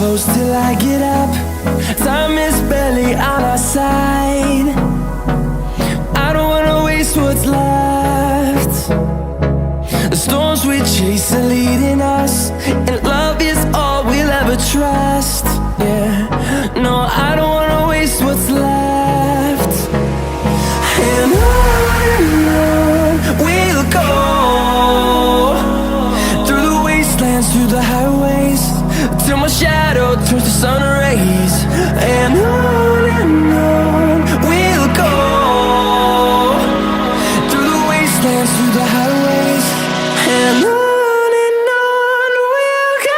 close till I get up. Time is barely on our side. I don't wanna waste what's left. The storms we chase are leading us, and love is all we'll ever trust. Yeah, no, I don't wanna waste what's left. And on we'll go, through the wastelands, through the highways, till my shadow turns to sun rays. And on we'll go, through the wastelands, through the highways, and on we'll go.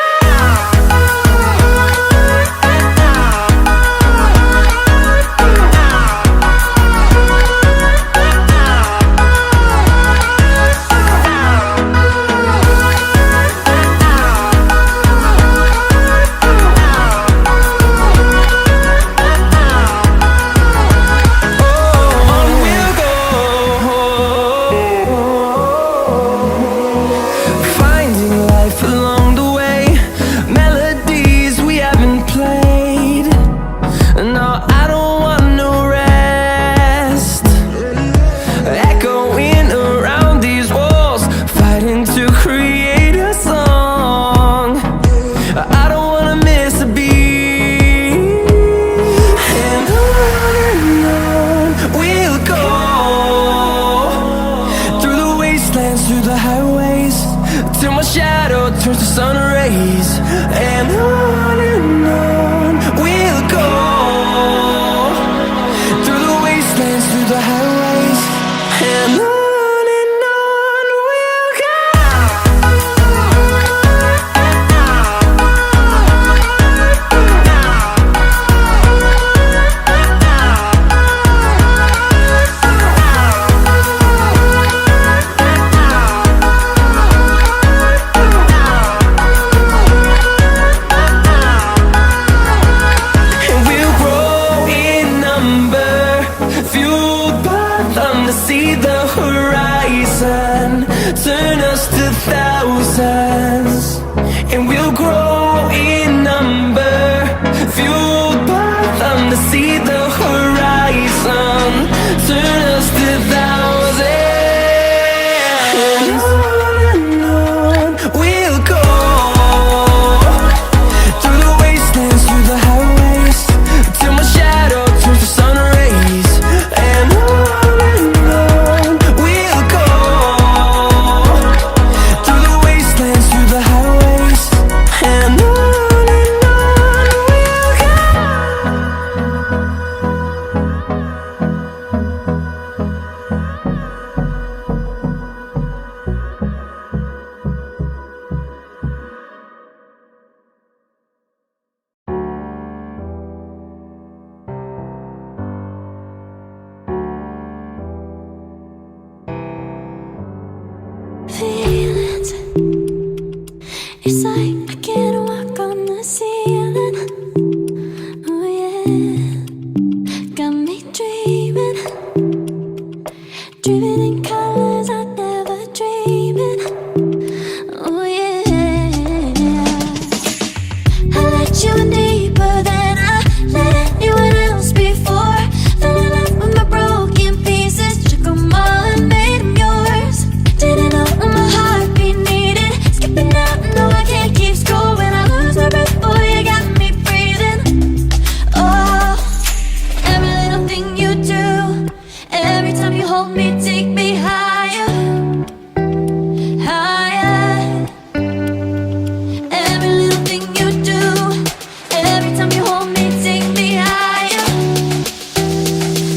Through the highways, till my shadow turns to sun rays. And on we'll go, through the wastelands, through the highways, and on we'll go. See the horizon turn us to thousands, and we'll grow in number, fueled by them. To see the horizon turn us to thousands, and on we'll go, through the wastelands, through the highways, till my shadow turns to sun rays. And feelings, it's like I can't walk on the ceiling. Oh yeah, got me dreaming, dreaming in colors I never dreamed in. Oh yeah, I let you in deeper than I let anyone else before. Fell in love with my broken pieces, took them all and made them yours. Didn't know my heartbeat needed skipping out, no I can't keep score. When I lose my breath, boy, you got me breathing. Oh, every little thing you do, every time you hold me, take me higher, higher. Every little thing you do, every time you hold me, take me higher,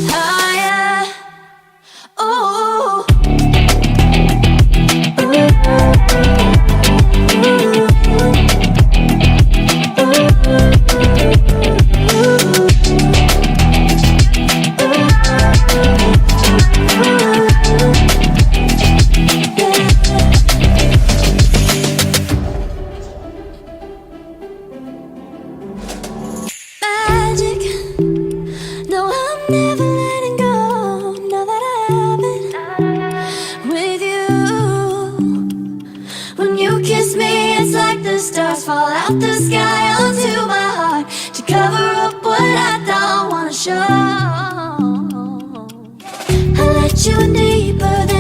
higher. Oh. Magic, no, I'm never letting go. Now that I have it with you, when you kiss me, it's like make the stars fall out the sky onto my heart to cover up what I don't wanna show. I let you in deeper than